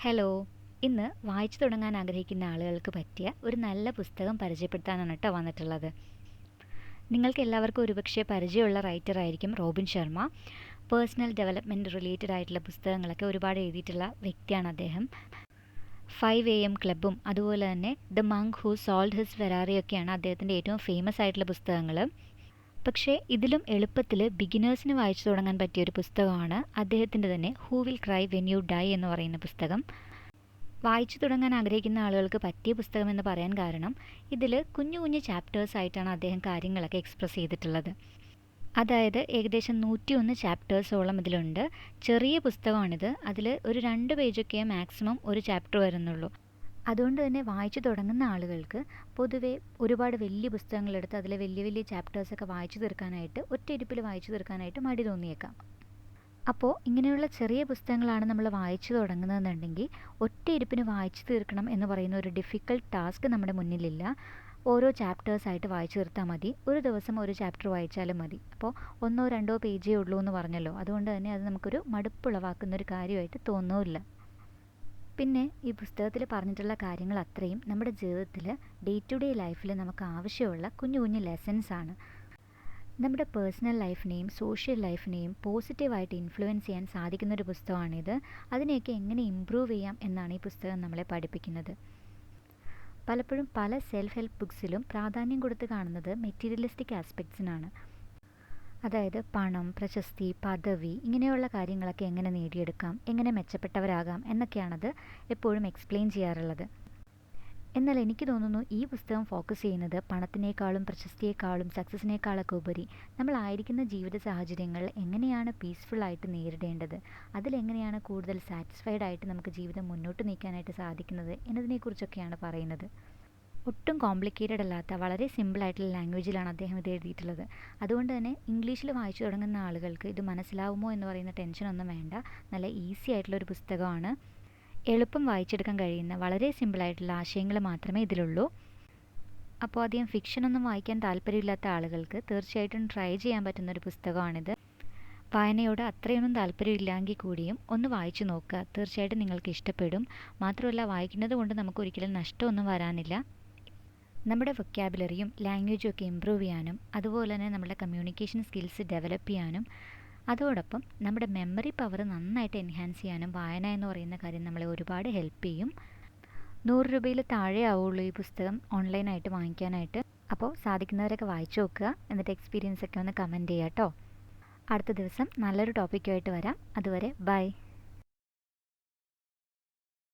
Hello. ഇന്ന് വായിച്ചു തുടങ്ങാൻ ആഗ്രഹിക്കുന്ന ആളുകൾക്ക് പറ്റിയ ഒരു നല്ല പുസ്തകം പരിചയപ്പെടുത്താനാണ് കേട്ടോ വന്നിട്ടുള്ളത്. നിങ്ങൾക്ക് എല്ലാവർക്കും ഒരുപക്ഷെ പരിചയമുള്ള റൈറ്റർ ആയിരിക്കും Robin Sharma. Personal development related ആയിട്ടുള്ള പുസ്തകങ്ങളൊക്കെ ഒരുപാട് എഴുതിയിട്ടുള്ള വ്യക്തിയാണ് അദ്ദേഹം. 5 AM ക്ലബ്ബും അതുപോലെ തന്നെ the monk who sold his ഫെറാറിയൊക്കെയാണ് അദ്ദേഹത്തിൻ്റെ ഏറ്റവും ഫേമസ് ആയിട്ടുള്ള പുസ്തകങ്ങൾ. പക്ഷേ ഇതിലും എളുപ്പത്തിൽ ബിഗിനേഴ്സിന് വായിച്ചു തുടങ്ങാൻ പറ്റിയ ഒരു പുസ്തകമാണ് അദ്ദേഹത്തിൻ്റെ തന്നെ who will cry when you dye എന്ന് പറയുന്ന പുസ്തകം. വായിച്ചു തുടങ്ങാൻ ആഗ്രഹിക്കുന്ന ആളുകൾക്ക് പറ്റിയ പുസ്തകം എന്ന് പറയാൻ കാരണം ഇതിൽ കുഞ്ഞു കുഞ്ഞു ചാപ്റ്റേഴ്സ് ആയിട്ടാണ് അദ്ദേഹം കാര്യങ്ങളൊക്കെ എക്സ്പ്രസ് ചെയ്തിട്ടുള്ളത്. അതായത് ഏകദേശം 101 ചാപ്റ്റേഴ്സോളം ഇതിലുണ്ട്. ചെറിയ പുസ്തകമാണിത്. അതിൽ ഒരു 2 പേജൊക്കെ മാക്സിമം ഒരു ചാപ്റ്റർ വരുന്നുള്ളൂ. അതുകൊണ്ട് തന്നെ വായിച്ചു തുടങ്ങുന്ന ആളുകൾക്ക് പൊതുവേ ഒരുപാട് വലിയ പുസ്തകങ്ങളെടുത്ത് അതിലെ വലിയ വലിയ ചാപ്റ്റേഴ്സൊക്കെ വായിച്ചു തീർക്കാനായിട്ട് ഒറ്റയിരുപ്പിൽ വായിച്ചു തീർക്കാനായിട്ട് മടി തോന്നിയേക്കാം. അപ്പോൾ ഇങ്ങനെയുള്ള ചെറിയ പുസ്തകങ്ങളാണ് നമ്മൾ വായിച്ചു തുടങ്ങുന്നതെന്നുണ്ടെങ്കിൽ ഒറ്റയിരുപ്പിന് വായിച്ചു തീർക്കണം എന്ന് പറയുന്ന ഒരു ഡിഫിക്കൽട്ട് ടാസ്ക് നമ്മുടെ മുന്നിലില്ല. ഓരോ ചാപ്റ്റേഴ്സായിട്ട് വായിച്ചു തീർത്താൽ മതി. ഒരു ദിവസം ഒരു ചാപ്റ്റർ വായിച്ചാലും മതി. അപ്പോൾ 1-2 പേജേ ഉള്ളൂ എന്ന് പറഞ്ഞല്ലോ, അതുകൊണ്ട് തന്നെ അത് നമുക്കൊരു മടുപ്പുളവാക്കുന്നൊരു കാര്യമായിട്ട് തോന്നുന്നില്ല. പിന്നെ ഈ പുസ്തകത്തിൽ പറഞ്ഞിട്ടുള്ള കാര്യങ്ങൾ അത്രയും നമ്മുടെ ജീവിതത്തിൽ ഡേ ടു ഡേ ലൈഫിൽ നമുക്ക് ആവശ്യമുള്ള കുഞ്ഞു കുഞ്ഞു ലെസൺസ് ആണ്. നമ്മുടെ പേഴ്സണൽ ലൈഫിനെയും സോഷ്യൽ ലൈഫിനെയും പോസിറ്റീവായിട്ട് ഇൻഫ്ലുവൻസ് ചെയ്യാൻ സാധിക്കുന്നൊരു പുസ്തകമാണിത്. അതിനെയൊക്കെ എങ്ങനെ ഇമ്പ്രൂവ് ചെയ്യാം എന്നാണ് ഈ പുസ്തകം നമ്മളെ പഠിപ്പിക്കുന്നത്. പലപ്പോഴും പല സെൽഫ് ഹെൽപ്പ് ബുക്സിലും പ്രാധാന്യം കൊടുത്ത് കാണുന്നത് മെറ്റീരിയലിസ്റ്റിക് ആസ്പെക്ട്സിനാണ്. അതായത് പണം, പ്രശസ്തി, പദവി ഇങ്ങനെയുള്ള കാര്യങ്ങളൊക്കെ എങ്ങനെ നേടിയെടുക്കാം, എങ്ങനെ മെച്ചപ്പെട്ടവരാകാം എന്നൊക്കെയാണത് എപ്പോഴും എക്സ്പ്ലെയിൻ ചെയ്യാറുള്ളത്. എന്നാൽ എനിക്ക് തോന്നുന്നു ഈ പുസ്തകം ഫോക്കസ് ചെയ്യുന്നത് പണത്തിനേക്കാളും പ്രശസ്തിയേക്കാളും സക്സസിനേക്കാളൊക്കെ ഉപരി നമ്മളായിരിക്കുന്ന ജീവിത സാഹചര്യങ്ങൾ എങ്ങനെയാണ് പീസ്ഫുള്ളായിട്ട് നേരിടേണ്ടത്, അതിലെങ്ങനെയാണ് കൂടുതൽ സാറ്റിസ്ഫൈഡ് ആയിട്ട് നമുക്ക് ജീവിതം മുന്നോട്ട് നീക്കാനായിട്ട് സാധിക്കുന്നത് എന്നതിനെക്കുറിച്ചൊക്കെയാണ് പറയുന്നത്. ഒട്ടും കോംപ്ലിക്കേറ്റഡ് അല്ലാത്ത വളരെ സിമ്പിളായിട്ടുള്ള ലാംഗ്വേജിലാണ് അദ്ദേഹം ഇത് എഴുതിയിട്ടുള്ളത്. അതുകൊണ്ട് തന്നെ ഇംഗ്ലീഷിൽ വായിച്ചു തുടങ്ങുന്ന ആളുകൾക്ക് ഇത് മനസ്സിലാവുമോ എന്ന് പറയുന്ന ടെൻഷനൊന്നും വേണ്ട. നല്ല ഈസി ആയിട്ടുള്ളൊരു പുസ്തകമാണ്. എളുപ്പം വായിച്ചെടുക്കാൻ കഴിയുന്ന വളരെ സിമ്പിളായിട്ടുള്ള ആശയങ്ങൾ മാത്രമേ ഇതിലുള്ളൂ. അപ്പോൾ അധികം ഫിക്ഷനൊന്നും വായിക്കാൻ താല്പര്യമില്ലാത്ത ആളുകൾക്ക് തീർച്ചയായിട്ടും ട്രൈ ചെയ്യാൻ പറ്റുന്നൊരു പുസ്തകമാണിത്. വായനയോട് അത്രയൊന്നും താല്പര്യമില്ലെങ്കിൽ കൂടിയും ഒന്ന് വായിച്ചു നോക്കുക. തീർച്ചയായിട്ടും നിങ്ങൾക്ക് ഇഷ്ടപ്പെടും. മാത്രമല്ല വായിക്കുന്നത് കൊണ്ട് നമുക്കൊരിക്കലും നഷ്ടമൊന്നും വരാനില്ല. നമ്മുടെ വൊക്കാബുലറിയും ലാംഗ്വേജും ഒക്കെ ഇമ്പ്രൂവ് ചെയ്യാനും അതുപോലെ തന്നെ നമ്മുടെ കമ്മ്യൂണിക്കേഷൻ സ്കിൽസ് ഡെവലപ്പ് ചെയ്യാനും അതോടൊപ്പം നമ്മുടെ മെമ്മറി പവർ നന്നായിട്ട് എൻഹാൻസ് ചെയ്യാനും വായന എന്ന് പറയുന്ന കാര്യം നമ്മളെ ഒരുപാട് ഹെൽപ്പ് ചെയ്യും. 100 രൂപയിൽ താഴെ ആവുള്ളൂ ഈ പുസ്തകം ഓൺലൈനായിട്ട് വാങ്ങിക്കാനായിട്ട്. അപ്പോൾ സാധിക്കുന്നവരൊക്കെ വായിച്ചു നോക്കുക. എന്നിട്ട് എക്സ്പീരിയൻസ് ഒക്കെ ഒന്ന് കമൻറ്റ് ചെയ്യാം കേട്ടോ. അടുത്ത ദിവസം നല്ലൊരു ടോപ്പിക്കുമായിട്ട് വരാം. അതുവരെ ബൈ.